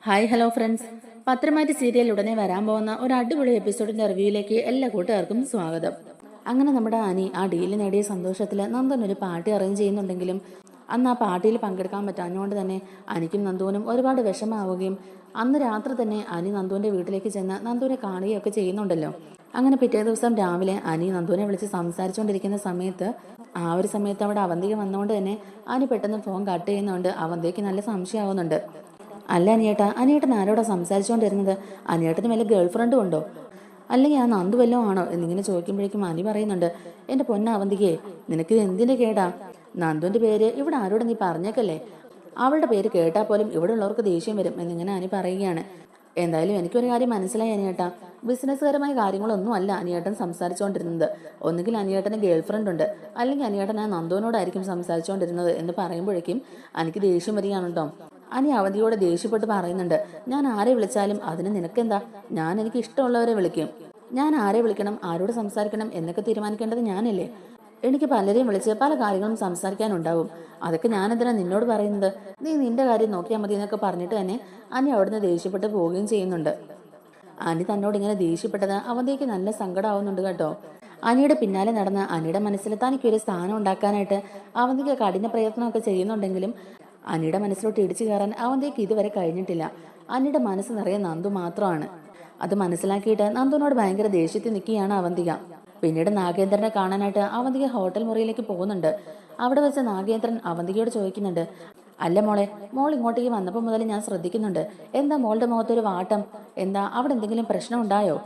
Hi hello friends. പത്രമാറ്റി serial ഉടനെ വരാൻ പോകുന്ന ഒരു അടിപൊളി എപ്പിസോഡിന്റെ റിവ്യൂയിലേക്ക് എല്ലാ കൂട്ടുകാർക്കും സ്വാഗതം. അങ്ങനെ നമ്മുടെ അനി ആ ഡീല് നേടിയ സന്തോഷത്തിൽ നന്ദൻ ഒരു പാർട്ടി അറേഞ്ച് ചെയ്യുന്നുണ്ടെങ്കിലും അന്ന് ആ പാർട്ടിയിൽ പങ്കെടുക്കാൻ പറ്റാഞ്ഞുകൊണ്ട് തന്നെ അനിക്കും നന്ദുവിനും ഒരുപാട് വിഷമാവുകയും അന്ന് രാത്രി തന്നെ അനി നന്ദുവിന്റെ വീട്ടിലേക്ക് ചെന്ന് നന്ദുവിനെ കാണുകയൊക്കെ ചെയ്യുന്നുണ്ടല്ലോ. അങ്ങനെ പിറ്റേ ദിവസം രാവിലെ അനി നന്ദുവിനെ വിളിച്ച് സംസാരിച്ചുകൊണ്ടിരിക്കുന്ന സമയത്ത് ഒരു സമയത്ത് അവിടെ അവന്തിക വന്നുകൊണ്ട് തന്നെ അനി പെട്ടെന്ന് ഫോൺ കട്ട് ചെയ്യുന്നുണ്ട്. അവന്തിക്ക് നല്ല സംശയമാവുന്നുണ്ട്. അല്ല അനിയേട്ടൻ ആരോടാ സംസാരിച്ചുകൊണ്ടിരുന്നത്? അനിയേട്ടന് വല്ല ഗേൾ ഫ്രണ്ടും ഉണ്ടോ, അല്ലെങ്കിൽ ആ നന്ദു വല്ലതും ആണോ എന്നിങ്ങനെ ചോദിക്കുമ്പോഴേക്കും അനി പറയുന്നുണ്ട്, എൻ്റെ പൊന്നവന്തികയെ, നിനക്കിത് എന്തിൻ്റെ കേടാ? നന്ദുവിൻ്റെ പേര് ഇവിടെ ആരോട് നീ പറഞ്ഞേക്കല്ലേ. അവളുടെ പേര് കേട്ടാൽ പോലും ഇവിടെ ഉള്ളവർക്ക് ദേഷ്യം വരും എന്നിങ്ങനെ അനി പറയുകയാണ്. എന്തായാലും എനിക്കൊരു കാര്യം മനസ്സിലായി അനിയേട്ടാ, ബിസിനസ്സുപരമായ കാര്യങ്ങളൊന്നും അല്ല അനിയേട്ടൻ സംസാരിച്ചുകൊണ്ടിരുന്നത്. ഒന്നുകിൽ അനിയേട്ടന് ഗേൾ ഫ്രണ്ട് ഉണ്ട്, അല്ലെങ്കിൽ അനിയേട്ടൻ ആ നന്ദുവിനോടായിരിക്കും സംസാരിച്ചുകൊണ്ടിരുന്നത് എന്ന് പറയുമ്പോഴേക്കും എനിക്ക് ദേഷ്യം വരികയാണ് കേട്ടോ. അനി അവധിയോട് ദേഷ്യപ്പെട്ട് പറയുന്നുണ്ട്, ഞാൻ ആരെ വിളിച്ചാലും അതിന് നിനക്കെന്താ? ഞാൻ എനിക്ക് ഇഷ്ടമുള്ളവരെ വിളിക്കും. ഞാൻ ആരെ വിളിക്കണം, ആരോട് സംസാരിക്കണം എന്നൊക്കെ തീരുമാനിക്കേണ്ടത് ഞാനല്ലേ. എനിക്ക് പലരെയും വിളിച്ച് പല കാര്യങ്ങളും സംസാരിക്കാനുണ്ടാവും. അതൊക്കെ ഞാനെന്തിനാ നിന്നോട് പറയുന്നത്? നീ നിന്റെ കാര്യം നോക്കിയാൽ മതി എന്നൊക്കെ പറഞ്ഞിട്ട് തന്നെ അനി അവിടുന്ന് ദേഷ്യപ്പെട്ട് പോവുകയും ചെയ്യുന്നുണ്ട്. അനി തന്നോട് ഇങ്ങനെ ദേഷ്യപ്പെട്ടത് അവന്തേക്ക് നല്ല സങ്കടമാവുന്നുണ്ട് കേട്ടോ. അനിയുടെ പിന്നാലെ നടന്ന് അനിയുടെ മനസ്സിൽ തനിക്കൊരു സ്ഥാനം ഉണ്ടാക്കാനായിട്ട് അവന്തിക്ക് കഠിന പ്രയത്നമൊക്കെ ചെയ്യുന്നുണ്ടെങ്കിലും അനിയുടെ മനസ്സിലോട്ട് ഇടിച്ചു കയറാൻ അവന്തേക്ക് ഇതുവരെ കഴിഞ്ഞിട്ടില്ല. അനിയുടെ മനസ്സ് നിറയെ നന്ദു മാത്രമാണ്. അത് മനസ്സിലാക്കിയിട്ട് നന്ദുവിനോട് ഭയങ്കര ദേഷ്യത്തിൽ നിൽക്കുകയാണ് അവന്തിക. പിന്നീട് നാഗേന്ദ്രനെ കാണാനായിട്ട് അവന്തിക ഹോട്ടൽ മുറിയിലേക്ക് പോകുന്നുണ്ട്. അവിടെ വെച്ച് നാഗേന്ദ്രൻ അവന്തികയോട് ചോദിക്കുന്നുണ്ട്, അല്ല മോളെ, മോൾ ഇങ്ങോട്ടേക്ക് വന്നപ്പോൾ മുതൽ ഞാൻ ശ്രദ്ധിക്കുന്നുണ്ട്, എന്താ മോളുടെ മുഖത്തൊരു വാട്ടം? എന്താ അവിടെ എന്തെങ്കിലും പ്രശ്നം ഉണ്ടായോ?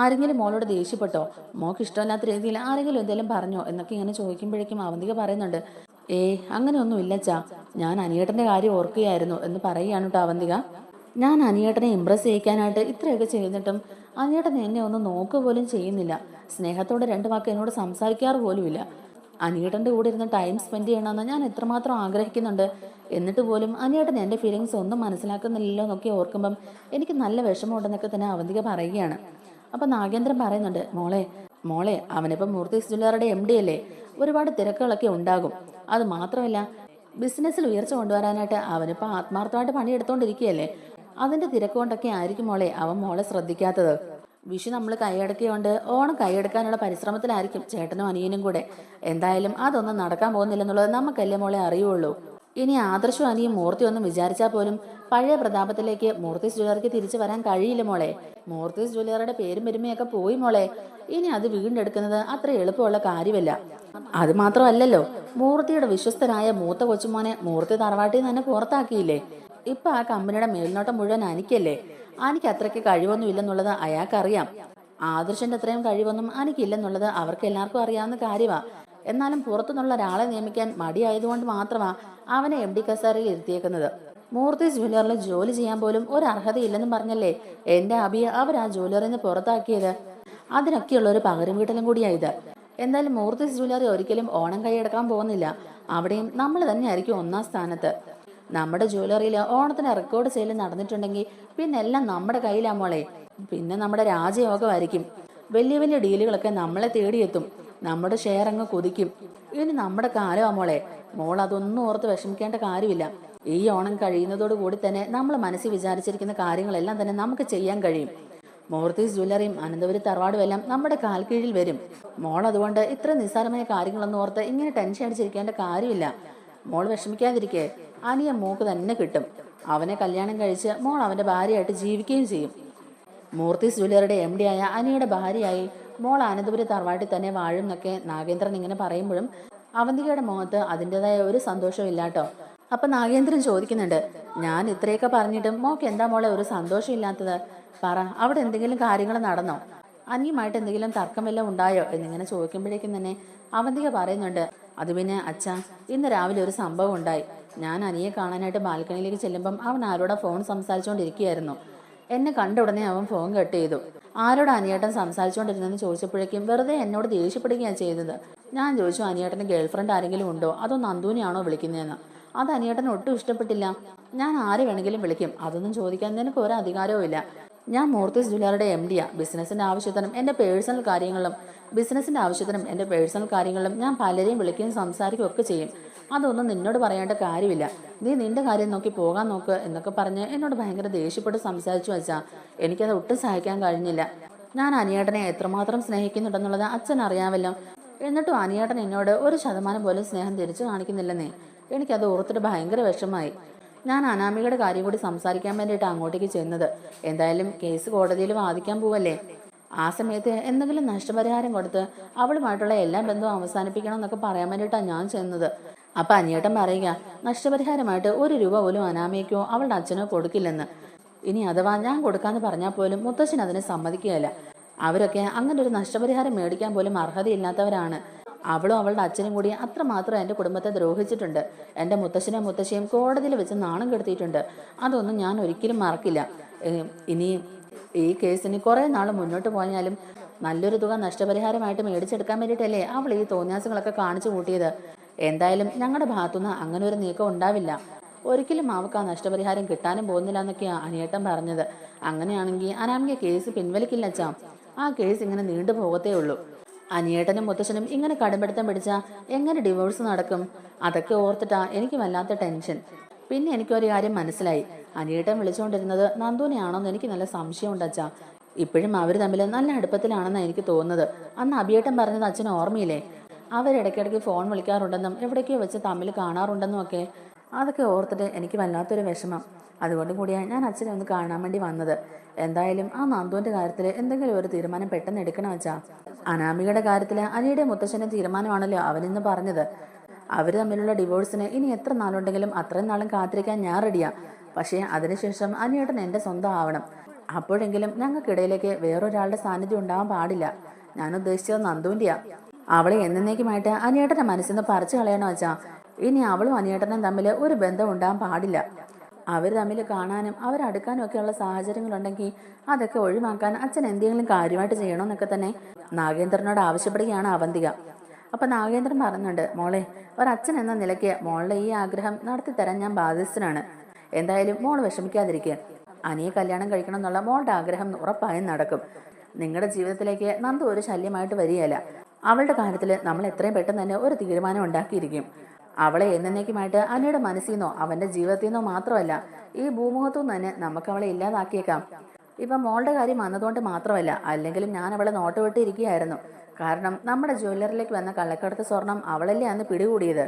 ആരെങ്കിലും മോളോട് ദേഷ്യപ്പെട്ടോ? മോൾക്ക് ഇഷ്ടമില്ലാത്ത രീതിയിൽ ആരെങ്കിലും എന്തെങ്കിലും പറഞ്ഞോ എന്നൊക്കെ ഇങ്ങനെ ചോദിക്കുമ്പോഴേക്കും അവന്തിക പറയുന്നുണ്ട്, അങ്ങനെയൊന്നും ഇല്ലച്ചാ, ഞാൻ അനിയേട്ടന്റെ കാര്യം ഓർക്കുകയായിരുന്നു എന്ന് പറയുകയാണ് കേട്ടോ അവന്തിക. ഞാൻ അനിയേട്ടനെ ഇംപ്രസ് ചെയ്യിക്കാനായിട്ട് ഇത്രയൊക്കെ ചെയ്തിട്ടും അനിയേട്ടൻ എന്നെ ഒന്ന് നോക്കുക പോലും ചെയ്യുന്നില്ല. സ്നേഹത്തോടെ രണ്ട് വാക്ക് എന്നോട് സംസാരിക്കാറ് പോലുമില്ല. അനിയേട്ടൻ്റെ കൂടെ ഇരുന്ന് ടൈം സ്പെൻഡ് ചെയ്യണമെന്ന് ഞാൻ എത്രമാത്രം ആഗ്രഹിക്കുന്നുണ്ട്. എന്നിട്ട് പോലും അനിയേട്ടൻ എൻ്റെ ഫീലിങ്സ് ഒന്നും മനസ്സിലാക്കുന്നില്ലല്ലോ എന്നൊക്കെ ഓർക്കുമ്പം എനിക്ക് നല്ല വിഷമമുണ്ടെന്നൊക്കെ തന്നെ അവന്തിക പറയുകയാണ്. അപ്പം നാഗേന്ദ്രൻ പറയുന്നുണ്ട്, മോളെ മോളെ അവനിപ്പം മൂർത്തീസ് ജ്വല്ലറിയുടെ MD അല്ലേ, ഒരുപാട് തിരക്കുകളൊക്കെ ഉണ്ടാകും. അത് മാത്രമല്ല, ബിസിനസ്സിൽ ഉയർച്ച കൊണ്ടുവരാനായിട്ട് അവനിപ്പോൾ ആത്മാർത്ഥമായിട്ട് പണിയെടുത്തോണ്ടിരിക്കുകയല്ലേ. അതിന്റെ തിരക്ക് കൊണ്ടൊക്കെ ആയിരിക്കും മോളെ അവൻ മോളെ ശ്രദ്ധിക്കാത്തത്. വിഷു നമ്മൾ കൈയടക്കിയോണ്ട് ഓണം കൈയെടുക്കാനുള്ള പരിശ്രമത്തിലായിരിക്കും ചേട്ടനും അനിയനും കൂടെ. എന്തായാലും അതൊന്നും നടക്കാൻ പോകുന്നില്ലെന്നുള്ളത് നമുക്കല്ലേ മോളെ അറിയുള്ളൂ. ഇനി ആദർശവും അനിയും മൂർത്തി ഒന്നും വിചാരിച്ചാൽ പോലും പഴയ പ്രതാപത്തിലേക്ക് മൂർത്തീസ് ജ്വല്ലറിക്ക് തിരിച്ചു വരാൻ കഴിയില്ല മോളെ. മൂർത്തീസ് ജ്വല്ലറിയുടെ പേരും പെരുമയൊക്കെ പോയി മോളെ. ഇനി അത് വീണ്ടെടുക്കുന്നത് അത്ര എളുപ്പമുള്ള കാര്യമല്ല. അത് മാത്രമല്ലല്ലോ, മൂർത്തിയുടെ വിശ്വസ്തനായ മൂത്ത കൊച്ചുമോനെ മൂർത്തി തറവാട്ടിൽ നിന്ന് തന്നെ പുറത്താക്കിയില്ലേ. ഇപ്പൊ ആ കമ്പനിയുടെ മേൽനോട്ടം മുഴുവൻ അനിക്കല്ലേ. അനിക്ക് അത്രയ്ക്ക് കഴിവൊന്നും ഇല്ലെന്നുള്ളത് അയാൾക്കറിയാം. ആദർശന്റെ അത്രയും കഴിവൊന്നും അനിക്കില്ലെന്നുള്ളത് അവർക്ക് എല്ലാവർക്കും അറിയാവുന്ന കാര്യമാ. എന്നാലും പുറത്തുനിന്നുള്ള ഒരാളെ നിയമിക്കാൻ മടിയായതുകൊണ്ട് മാത്രമാ അവനെ MD കസേരയിൽ ഇരുത്തിയേക്കുന്നത്. മൂർത്തീസ് ജ്വല്ലറിൽ ജോലി ചെയ്യാൻ പോലും ഒരു അർഹതയില്ലെന്നും പറഞ്ഞല്ലേ എന്റെ അബിയെ അവർ ആ ജ്വല്ലറിൽ നിന്ന് പുറത്താക്കിയത്. അതിനൊക്കെയുള്ള ഒരു പകരം വീട്ടലും കൂടിയായത്. എന്തായാലും മൂർത്തീസ് ജ്വല്ലറി ഒരിക്കലും ഓണം കൈയെടുക്കാൻ പോകുന്നില്ല. അവിടെയും നമ്മൾ തന്നെയായിരിക്കും ഒന്നാം സ്ഥാനത്ത്. നമ്മുടെ ജ്വല്ലറിയിൽ ഓണത്തിന് റെക്കോർഡ് സെയിൽ നടന്നിട്ടുണ്ടെങ്കിൽ പിന്നെ എല്ലാം നമ്മുടെ കയ്യിലാ മോളെ. പിന്നെ നമ്മുടെ രാജയോഗമായിരിക്കും. വലിയ വലിയ ഡീലുകളൊക്കെ നമ്മളെ തേടിയെത്തും. നമ്മുടെ ഷെയർ അങ്ങ് കൊതിക്കും. ഇനി നമ്മുടെ കാലമാ മോളെ. മോൾ അതൊന്നും ഓർത്ത് വിഷമിക്കേണ്ട കാര്യമില്ല. ഈ ഓണം കഴിയുന്നതോടു കൂടി തന്നെ നമ്മൾ മനസ്സിൽ വിചാരിച്ചിരിക്കുന്ന കാര്യങ്ങളെല്ലാം തന്നെ നമുക്ക് ചെയ്യാൻ കഴിയും. മൂർത്തീസ് ജ്വല്ലറിയും അനന്തപുരി തറവാടും എല്ലാം നമ്മുടെ കാൽ കീഴിൽ വരും. മോൾ അതുകൊണ്ട് ഇത്ര നിസ്സാരമായ കാര്യങ്ങളൊന്നും ഓർത്ത് ഇങ്ങനെ ടെൻഷൻ അടിച്ചിരിക്കേണ്ട കാര്യമില്ല. മോൾ വിഷമിക്കാതിരിക്കേ. അനിയ മോക്ക് തന്നെ കിട്ടും. അവനെ കല്യാണം കഴിച്ച് മോൾ അവന്റെ ഭാര്യയായിട്ട് ജീവിക്കുകയും ചെയ്യും. മൂർത്തീസ് ജ്വല്ലറിയുടെ MD ആയ അനിയുടെ ഭാര്യയായി മോൾ അനന്തപുരി തറവാട്ടിൽ തന്നെ വാഴും എന്നൊക്കെ നാഗേന്ദ്രൻ ഇങ്ങനെ പറയുമ്പോഴും അവന്തികയുടെ മുഖത്ത് അതിൻ്റെതായ ഒരു സന്തോഷവും ഇല്ലാട്ടോ. അപ്പൊ നാഗേന്ദ്രൻ ചോദിക്കുന്നുണ്ട്, ഞാൻ ഇത്രയൊക്കെ പറഞ്ഞിട്ടും മോക്ക് എന്താ മോളെ ഒരു സന്തോഷം ഇല്ലാത്തത്? പറ, അവിടെ എന്തെങ്കിലും കാര്യങ്ങൾ നടന്നോ? അനിയുമായിട്ട് എന്തെങ്കിലും തർക്കം വല്ലതും ഉണ്ടായോ എന്നിങ്ങനെ ചോദിക്കുമ്പോഴേക്കും തന്നെ അവന്തിക പറയുന്നുണ്ട്, അത് പിന്നെ അച്ഛാ, ഇന്ന് രാവിലെ ഒരു സംഭവം ഉണ്ടായി. ഞാൻ അനിയെ കാണാനായിട്ട് ബാൽക്കണിയിലേക്ക് ചെല്ലുമ്പം അവൻ ആരോടാ ഫോൺ സംസാരിച്ചുകൊണ്ടിരിക്കുകയായിരുന്നു. എന്നെ കണ്ട ഉടനെ അവൻ ഫോൺ കട്ട് ചെയ്തു. ആരോട് അനിയേട്ടൻ സംസാരിച്ചുകൊണ്ടിരുന്നെന്ന് ചോദിച്ചപ്പോഴേക്കും വെറുതെ എന്നോട് ദേഷ്യപ്പെടുകയാണ് ചെയ്തത്. ഞാൻ ചോദിച്ചു, അനിയേട്ടന് ഗേൾ ഫ്രണ്ട് ആരെങ്കിലും ഉണ്ടോ, അതോ നന്ദുവിനെയാണോ വിളിക്കുന്നതെന്ന്. അത് അനിയേട്ടന് ഒട്ടും ഇഷ്ടപ്പെട്ടില്ല. ഞാൻ ആരെ വേണമെങ്കിലും വിളിക്കും, അതൊന്നും ചോദിക്കാൻ നിനക്ക് ഒരു അധികാരവും ഇല്ല. ഞാൻ മൂർത്തീസ് ജ്വല്ലറിയുടെ MDയാ. ബിസിനസിന്റെ ആവശ്യത്തിനും എൻ്റെ പേഴ്സണൽ കാര്യങ്ങളിലും ഞാൻ പലരെയും വിളിക്കുകയും സംസാരിക്കുകയും ഒക്കെ ചെയ്യും. അതൊന്നും നിന്നോട് പറയേണ്ട കാര്യമില്ല, നീ നിന്റെ കാര്യം നോക്കി പോകാൻ നോക്ക് എന്നൊക്കെ പറഞ്ഞ് എന്നോട് ഭയങ്കര ദേഷ്യപ്പെട്ട് സംസാരിച്ചു അച്ഛാ. എനിക്കത് ഒട്ടും സഹായിക്കാൻ കഴിഞ്ഞില്ല. ഞാൻ അനിയേട്ടനെ എത്രമാത്രം സ്നേഹിക്കുന്നുണ്ടെന്നുള്ളത് അച്ഛൻ അറിയാമല്ലോ. എന്നിട്ടും അനിയേട്ടൻ എന്നോട് 1% പോലും സ്നേഹം തിരിച്ചു കാണിക്കുന്നില്ലെന്നേ. എനിക്കത് ഓർത്തിട്ട് ഭയങ്കര വിഷമമായി. ഞാൻ അനാമികയുടെ കാര്യം കൂടി സംസാരിക്കാൻ വേണ്ടിയിട്ട് അങ്ങോട്ടേക്ക് ചെന്നത്. എന്തായാലും കേസ് കോടതിയിൽ വാദിക്കാൻ പോവല്ലേ, ആ സമയത്ത് എന്തെങ്കിലും നഷ്ടപരിഹാരം കൊടുത്ത് അവളുമായിട്ടുള്ള എല്ലാ ബന്ധവും അവസാനിപ്പിക്കണം എന്നൊക്കെ പറയാൻ വേണ്ടിയിട്ടാണ് ഞാൻ ചെന്നത്. അപ്പൊ അനിയേട്ടൻ പറയുക നഷ്ടപരിഹാരമായിട്ട് 1 രൂപ പോലും അനാമികയ്ക്കോ അവളുടെ അച്ഛനോ കൊടുക്കില്ലെന്ന്. ഇനി അഥവാ ഞാൻ കൊടുക്കാന്ന് പറഞ്ഞാൽ പോലും മുത്തശ്ശൻ അതിനെ സമ്മതിക്കുകയല്ല. അവരൊക്കെ അങ്ങനെ ഒരു നഷ്ടപരിഹാരം മേടിക്കാൻ പോലും അർഹതയില്ലാത്തവരാണ്. അവളും അവളുടെ അച്ഛനും കൂടി അത്രമാത്രം എൻ്റെ കുടുംബത്തെ ദ്രോഹിച്ചിട്ടുണ്ട്. എൻ്റെ മുത്തശ്ശനും മുത്തശ്ശിയും കോടതിയിൽ വെച്ച് നാണം കെടുത്തിയിട്ടുണ്ട്. അതൊന്നും ഞാൻ ഒരിക്കലും മറക്കില്ല. ഇനി ഈ കേസിന് കുറേ നാൾ മുന്നോട്ട് പോയാലും നല്ലൊരു തുക നഷ്ടപരിഹാരമായിട്ട് മേടിച്ചെടുക്കാൻ വേണ്ടിയിട്ടല്ലേ അവൾ ഈ തോന്നിയാസങ്ങളൊക്കെ കാണിച്ചു കൂട്ടിയത്. എന്തായാലും ഞങ്ങളുടെ ഭാഗത്തുനിന്ന് അങ്ങനെ ഒരു നീക്കം ഉണ്ടാവില്ല. ഒരിക്കലും അവൾക്ക് ആ നഷ്ടപരിഹാരം കിട്ടാനും പോകുന്നില്ല എന്നൊക്കെയാണ് അനിയേട്ടൻ പറഞ്ഞത്. അങ്ങനെയാണെങ്കിൽ അനാമിക കേസ് പിൻവലിക്കില്ല അച്ഛാ. ആ കേസ് ഇങ്ങനെ നീണ്ടു പോകത്തേ ഉള്ളൂ. അനിയേട്ടനും മുത്തശ്ശനും ഇങ്ങനെ കടുംപിടുത്തം പിടിച്ചാൽ എങ്ങനെ ഡിവോഴ്സ് നടക്കും? അതൊക്കെ ഓർത്തിട്ടാ എനിക്ക് വല്ലാത്ത ടെൻഷൻ. പിന്നെ എനിക്കൊരു കാര്യം മനസ്സിലായി, അനിയേട്ടൻ വിളിച്ചുകൊണ്ടിരുന്നത് നന്ദുവിനെയാണോന്ന് എനിക്ക് നല്ല സംശയമുണ്ട് അച്ഛാ. ഇപ്പോഴും അവർ തമ്മിൽ നല്ല അടുപ്പത്തിലാണെന്നാണ് എനിക്ക് തോന്നുന്നത്. അന്ന് അഭിയേട്ടൻ പറഞ്ഞത് അച്ഛന് ഓർമ്മയില്ലേ? അവരിടയ്ക്കിടയ്ക്ക് ഫോൺ വിളിക്കാറുണ്ടെന്നും എവിടേക്കോ വെച്ച് തമ്മിൽ കാണാറുണ്ടെന്നും ഒക്കെ. അതൊക്കെ ഓർത്തിട്ട് എനിക്ക് വല്ലാത്തൊരു വിഷമം. അതുകൊണ്ട് കൂടിയാണ് ഞാൻ അച്ഛനെ ഒന്ന് കാണാൻ വേണ്ടി വന്നത്. എന്തായാലും ആ നന്ദുവിന്റെ കാര്യത്തിൽ എന്തെങ്കിലും ഒരു തീരുമാനം പെട്ടെന്ന് എടുക്കണം അച്ഛാ. അനാമികയുടെ കാര്യത്തിൽ അനിയുടെ മുത്തശ്ശന്റെ തീരുമാനമാണല്ലോ അവനിന്ന് പറഞ്ഞത്. അവർ തമ്മിലുള്ള ഡിവോഴ്സിന് ഇനി എത്ര നാളുണ്ടെങ്കിലും അത്രയും നാളും കാത്തിരിക്കാൻ ഞാൻ റെഡിയാ. പക്ഷേ അതിനുശേഷം അനിയേട്ടൻ എൻ്റെ സ്വന്തം ആവണം. അപ്പോഴെങ്കിലും ഞങ്ങൾക്കിടയിലേക്ക് വേറൊരാളുടെ സാന്നിധ്യം ഉണ്ടാവാൻ പാടില്ല. ഞാൻ ഉദ്ദേശിച്ചത് നന്ദുവിൻ്റെയാ. അവളെ എന്നേക്കുമായിട്ട് അനിയേട്ടൻ്റെ മനസ്സിൽ നിന്ന് പറിച്ചു കളയണോ അച്ഛാ. ഇനി അവളും അനിയേട്ടനും തമ്മിൽ ഒരു ബന്ധം ഉണ്ടാകാൻ പാടില്ല. അവർ തമ്മിൽ കാണാനും അവരടുക്കാനും ഒക്കെയുള്ള സാഹചര്യങ്ങളുണ്ടെങ്കിൽ അതൊക്കെ ഒഴിവാക്കാൻ അച്ഛൻ എന്തെങ്കിലും കാര്യമായിട്ട് ചെയ്യണമെന്നൊക്കെ തന്നെ നാഗേന്ദ്രനോട് ആവശ്യപ്പെടുകയാണ് അവന്തിക. അപ്പം നാഗേന്ദ്രൻ പറയുന്നുണ്ട്, മോളെ ഒരച്ഛൻ എന്ന നിലയ്ക്ക് മോളുടെ ഈ ആഗ്രഹം നടത്തിത്തരാൻ ഞാൻ ബാധ്യസ്ഥനാണ്. എന്തായാലും മോൾ വിഷമിക്കാതിരിക്കുക. അനിയെ കല്യാണം കഴിക്കണം എന്നുള്ള മോളുടെ ആഗ്രഹം ഉറപ്പായും നടക്കും. നിങ്ങളുടെ ജീവിതത്തിലേക്ക് നന്ദു ഒരു ശല്യമായിട്ട് വരികയല്ല. അവളുടെ കാര്യത്തിൽ നമ്മൾ എത്രയും പെട്ടെന്ന് തന്നെ ഒരു തീരുമാനം ഉണ്ടാക്കിയിരിക്കും. അവളെ എന്നേക്കുമായിട്ട് അനിയുടെ മനസ്സിൽ നിന്നോ അവന്റെ ജീവിതത്തിൽ നിന്നോ മാത്രമല്ല ഈ ഭൂമുഖത്തു നിന്ന് തന്നെ നമുക്ക് അവളെ ഇല്ലാതാക്കിയേക്കാം. ഇപ്പം മോളുടെ കാര്യം വന്നതുകൊണ്ട് മാത്രമല്ല, അല്ലെങ്കിലും ഞാൻ അവളെ നോട്ടുവിട്ടിരിക്കുകയായിരുന്നു. കാരണം നമ്മുടെ ജ്വല്ലറിലേക്ക് വന്ന കള്ളക്കടത്ത് സ്വർണം അവളല്ലേ അന്ന് പിടികൂടിയത്.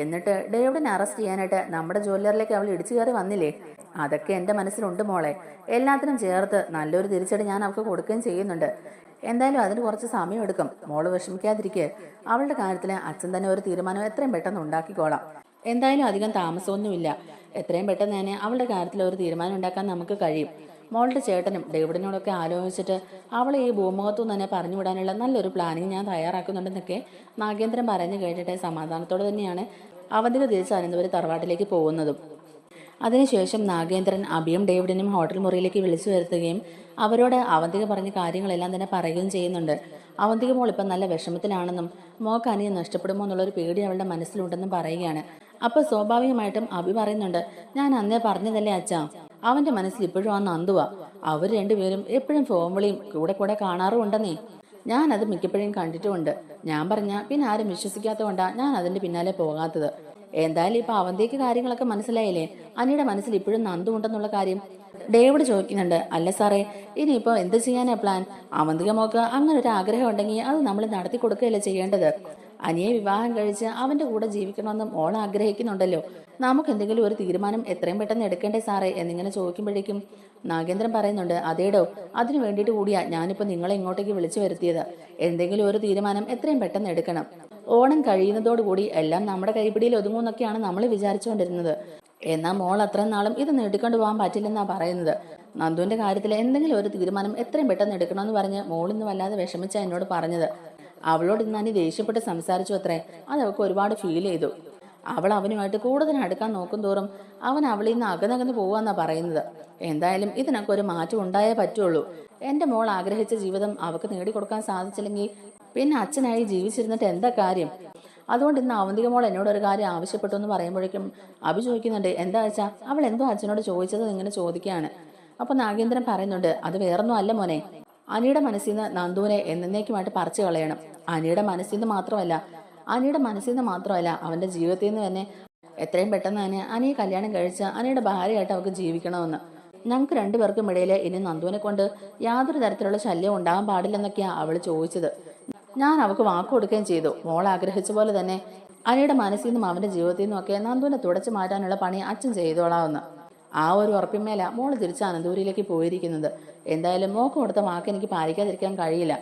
എന്നിട്ട് ഡേവിഡിനെ അറസ്റ്റ് ചെയ്യാനായിട്ട് നമ്മുടെ ജ്വല്ലറിലേക്ക് അവൾ ഇടിച്ചു കയറി വന്നില്ലേ. അതൊക്കെ എൻ്റെ മനസ്സിലുണ്ട് മോളെ. എല്ലാത്തിനും ചേർത്ത് നല്ലൊരു തിരിച്ചടി ഞാൻ അവൾക്ക് കൊടുക്കുകയും ചെയ്യുന്നുണ്ട്. എന്തായാലും അതിന് കുറച്ച് സമയം എടുക്കും. മോള് വിഷമിക്കാതിരിക്കുക. അവളുടെ കാര്യത്തിൽ അച്ഛൻ തന്നെ ഒരു തീരുമാനം എത്രയും പെട്ടെന്ന് ഉണ്ടാക്കിക്കോളാം. എന്തായാലും അധികം താമസമൊന്നുമില്ല. എത്രയും പെട്ടെന്ന് തന്നെ അവളുടെ കാര്യത്തിൽ ഒരു തീരുമാനം ഉണ്ടാക്കാൻ നമുക്ക് കഴിയും. മോളുടെ ചേട്ടനും ഡേവിഡിനോടൊക്കെ ആലോചിച്ചിട്ട് അവളെ ഈ ഭൂമുഖത്തു തന്നെ പറഞ്ഞു വിടാനുള്ള നല്ലൊരു പ്ലാനിങ് ഞാൻ തയ്യാറാക്കുന്നുണ്ടെന്നൊക്കെ നാഗേന്ദ്രൻ പറഞ്ഞു കേട്ടിട്ട് സമാധാനത്തോടെ തന്നെയാണ് അവന്തിക തിരിച്ച് അനന്തപുരി തറവാട്ടിലേക്ക് പോകുന്നതും. അതിനുശേഷം നാഗേന്ദ്രൻ അഭിയും ഡേവിഡിനും ഹോട്ടൽ മുറിയിലേക്ക് വിളിച്ചു വരുത്തുകയും അവരോട് അവന്തിക പറഞ്ഞ കാര്യങ്ങളെല്ലാം തന്നെ പറയുകയും ചെയ്യുന്നുണ്ട്. അവന്തിക മോൾ ഇപ്പം നല്ല വിഷമത്തിലാണെന്നും മോൾക്ക് അനിയെ നഷ്ടപ്പെടുമോ എന്നുള്ളൊരു പേടി അവളുടെ മനസ്സിലുണ്ടെന്നും പറയുകയാണ്. അപ്പോൾ സ്വാഭാവികമായിട്ടും അഭി പറയുന്നുണ്ട്, ഞാൻ അന്നേ പറഞ്ഞതല്ലേ അച്ഛാ, അവന്റെ മനസ്സിൽ ഇപ്പോഴും ആ നന്ദുവാ. അവർ രണ്ടുപേരും എപ്പോഴും ഫോൺ വിളിയും കൂടെ കൂടെ കാണാറുമുണ്ടെന്നേ. ഞാനത് മിക്കപ്പോഴും കണ്ടിട്ടുമുണ്ട്. ഞാൻ പറഞ്ഞ പിന്നെ ആരും വിശ്വസിക്കാത്തതുകൊണ്ടാണ് ഞാൻ അതിന്റെ പിന്നാലെ പോകാത്തത്. എന്തായാലും ഇപ്പൊ അവന്തിക്ക് കാര്യങ്ങളൊക്കെ മനസ്സിലായില്ലേ? അനിയുടെ മനസ്സിൽ ഇപ്പോഴും നന്ദു ഉണ്ടെന്നുള്ള കാര്യം ഡേവിഡ് ചോദിക്കുന്നുണ്ട്. അല്ല സാറേ, ഇനിയിപ്പോ എന്ത് ചെയ്യാനാ പ്ലാൻ? അവന്തിക മോക്ക് അങ്ങനെ ഒരു ആഗ്രഹം ഉണ്ടെങ്കിൽ അത് നമ്മൾ നടത്തി കൊടുക്കുകയല്ലേ ചെയ്യേണ്ടത്. അനിയെ വിവാഹം കഴിച്ച് അവന്റെ കൂടെ ജീവിക്കണമെന്നും ഓൾ ആഗ്രഹിക്കുന്നുണ്ടല്ലോ. നമുക്ക് എന്തെങ്കിലും ഒരു തീരുമാനം എത്രയും പെട്ടെന്ന് എടുക്കേണ്ടേ സാറേ എന്നിങ്ങനെ ചോദിക്കുമ്പോഴേക്കും നാഗേന്ദ്രൻ പറയുന്നുണ്ട്, അതേടോ, അതിനു വേണ്ടിയിട്ട് കൂടിയാ ഞാനിപ്പോൾ നിങ്ങളെ ഇങ്ങോട്ടേക്ക് വിളിച്ചു വരുത്തിയത്. എന്തെങ്കിലും ഒരു തീരുമാനം എത്രയും പെട്ടെന്ന് എടുക്കണം. ഓണം കഴിയുന്നതോടുകൂടി എല്ലാം നമ്മുടെ കൈപ്പിടിയിൽ ഒതുങ്ങുമെന്നൊക്കെയാണ് നമ്മൾ വിചാരിച്ചുകൊണ്ടിരുന്നത്. എന്നാൽ മോൾ അത്രയും നാളും ഇത് നീട്ടിക്കൊണ്ട് പോകാൻ പറ്റില്ലെന്നാണ് പറയുന്നത്. നന്ദുവിന്റെ കാര്യത്തിൽ എന്തെങ്കിലും ഒരു തീരുമാനം എത്രയും പെട്ടെന്ന് എടുക്കണമെന്ന് പറഞ്ഞ് മോളിന്ന് വല്ലാതെ വിഷമിച്ച എന്നോട് പറഞ്ഞത്. അവളോട് ഇന്ന് അനി ദേഷ്യപ്പെട്ട് സംസാരിച്ചു അത്രേ. അത് അവൾക്ക് ഒരുപാട് ഫീൽ ചെയ്തു. അവൾ അവനുമായിട്ട് കൂടുതൽ അടുക്കാൻ നോക്കും തോറും അവൻ അവളിൽ നിന്ന് അകന്നകന്ന് പോവാന്നാ പറയുന്നത്. എന്തായാലും ഇതിനൊക്കെ ഒരു മാറ്റം ഉണ്ടായേ പറ്റുള്ളൂ. എൻ്റെ മോൾ ആഗ്രഹിച്ച ജീവിതം അവൾക്ക് നേടിക്കൊടുക്കാൻ സാധിച്ചില്ലെങ്കിൽ പിന്നെ അച്ഛനായി ജീവിച്ചിരുന്നിട്ട് എന്താ കാര്യം? അതുകൊണ്ട് ഇന്ന് അവന്തിക മോൾ എന്നോട് ഒരു കാര്യം ആവശ്യപ്പെട്ടു എന്ന് പറയുമ്പോഴേക്കും അഭി ചോദിക്കുന്നുണ്ട്, എന്താ വെച്ചാ അവൾ എന്തോ അച്ഛനോട് ചോദിച്ചത് ഇങ്ങനെ ചോദിക്കുകയാണ്. അപ്പൊ നാഗേന്ദ്രൻ പറയുന്നുണ്ട്, അത് വേറൊന്നും അല്ല മോനെ, അനിയുടെ മനസ്സിൽ നിന്ന് നന്ദുവിനെ എന്നേക്കുമായിട്ട് പറിച്ചു കളയണം. അനിയുടെ മനസ്സിൽ നിന്ന് മാത്രമല്ല അനിയുടെ മനസ്സിൽ നിന്ന് മാത്രമല്ല അവൻ്റെ ജീവിതത്തിൽ നിന്ന് തന്നെ എത്രയും പെട്ടെന്ന് തന്നെ അനിയെ കല്യാണം കഴിച്ച് അനിയുടെ ഭാര്യയായിട്ട് അവൾക്ക് ജീവിക്കണമെന്ന്. ഞങ്ങൾക്ക് രണ്ടുപേർക്കും ഇടയിൽ ഇനി നന്ദുവിനെ കൊണ്ട് യാതൊരു തരത്തിലുള്ള ശല്യം ഉണ്ടാകാൻ പാടില്ലെന്നൊക്കെയാണ് അവൾ ചോദിച്ചത്. ഞാൻ അവൾക്ക് വാക്ക് കൊടുക്കുകയും ചെയ്തു. മോൾ ആഗ്രഹിച്ച പോലെ തന്നെ അനിയുടെ മനസ്സിൽ നിന്നും അവൻ്റെ ജീവിതത്തിൽ നിന്നുമൊക്കെ നന്ദുവിനെ തുടച്ചു മാറ്റാനുള്ള പണി അച്ഛൻ ചെയ്തോളാമെന്ന്. ആ ഒരു ഉറപ്പിന്മേല മോൾ തിരിച്ച് അനന്തപുരിയിലേക്ക് പോയിരിക്കുന്നത്. എന്തായാലും മോക്ക് കൊടുത്ത വാക്ക് എനിക്ക് പാലിക്കാതിരിക്കാൻ കഴിയില്ല.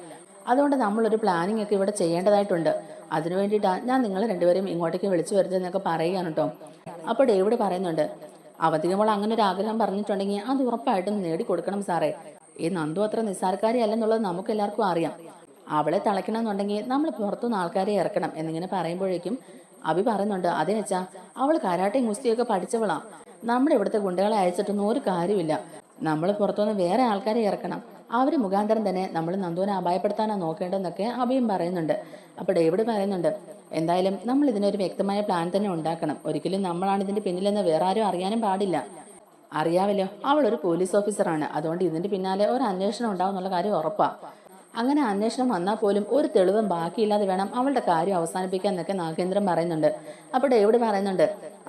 അതുകൊണ്ട് നമ്മളൊരു പ്ലാനിങ് ഒക്കെ ഇവിടെ ചെയ്യേണ്ടതായിട്ടുണ്ട്. അതിനു വേണ്ടിയിട്ടാണ് ഞാൻ നിങ്ങൾ രണ്ടുപേരും ഇങ്ങോട്ടേക്ക് വിളിച്ചു വരുന്നതെന്നൊക്കെ പറയുകയാണ് കേട്ടോ. അപ്പോൾ ഡേവിഡ് പറയുന്നുണ്ട്, അവധിക മോൾ അങ്ങനെ ഒരു ആഗ്രഹം പറഞ്ഞിട്ടുണ്ടെങ്കിൽ അത് ഉറപ്പായിട്ടും നേടിക്കൊടുക്കണം സാറേ. ഈ നന്ദു അത്ര നിസ്സാരക്കാരി അല്ലെന്നുള്ളത് നമുക്ക് എല്ലാവർക്കും അറിയാം. അവളെ തളയ്ക്കണമെന്നുണ്ടെങ്കിൽ നമ്മൾ പുറത്തുനിന്ന് ആൾക്കാരെ ഇറക്കണം എന്നിങ്ങനെ പറയുമ്പോഴേക്കും അഭി പറയുന്നുണ്ട്, അതേ വെച്ചാ അവൾ കരാട്ടയും ഗുസ്തിയൊക്കെ പഠിച്ചവളാ. നമ്മുടെ ഇവിടുത്തെ ഗുണ്ടകളെ അയച്ചിട്ടൊന്നും ഒരു കാര്യമില്ല. നമ്മൾ പുറത്തുനിന്ന് വേറെ ആൾക്കാരെ ഇറക്കണം. അവർ മുഖാന്തരം തന്നെ നമ്മൾ നന്ദുവിനെ അപായപ്പെടുത്താനാണ് നോക്കേണ്ടതെന്നൊക്കെ അഭിയും പറയുന്നുണ്ട്. അപ്പോൾ ഡേവിഡ് പറയുന്നുണ്ട്, എന്തായാലും നമ്മൾ ഇതിനൊരു വ്യക്തമായ പ്ലാൻ തന്നെ ഉണ്ടാക്കണം. ഒരിക്കലും നമ്മളാണ് ഇതിന്റെ പിന്നിലെന്ന് വേറെ ആരും അറിയാനും പാടില്ല. അറിയാമല്ലോ, അവളൊരു പോലീസ് ഓഫീസറാണ്. അതുകൊണ്ട് ഇതിന്റെ പിന്നാലെ ഒരു അന്വേഷണം ഉണ്ടാവും എന്നുള്ള കാര്യം ഉറപ്പാ. അങ്ങനെ അന്വേഷണം വന്നാൽ പോലും ഒരു തെളിവും ബാക്കിയില്ലാതെ വേണം അവളുടെ കാര്യം അവസാനിപ്പിക്കാൻ എന്നൊക്കെ നാഗേന്ദ്രൻ പറയുന്നുണ്ട്. അപ്പോൾ ഡേവിഡ് പറയുന്നുണ്ട്,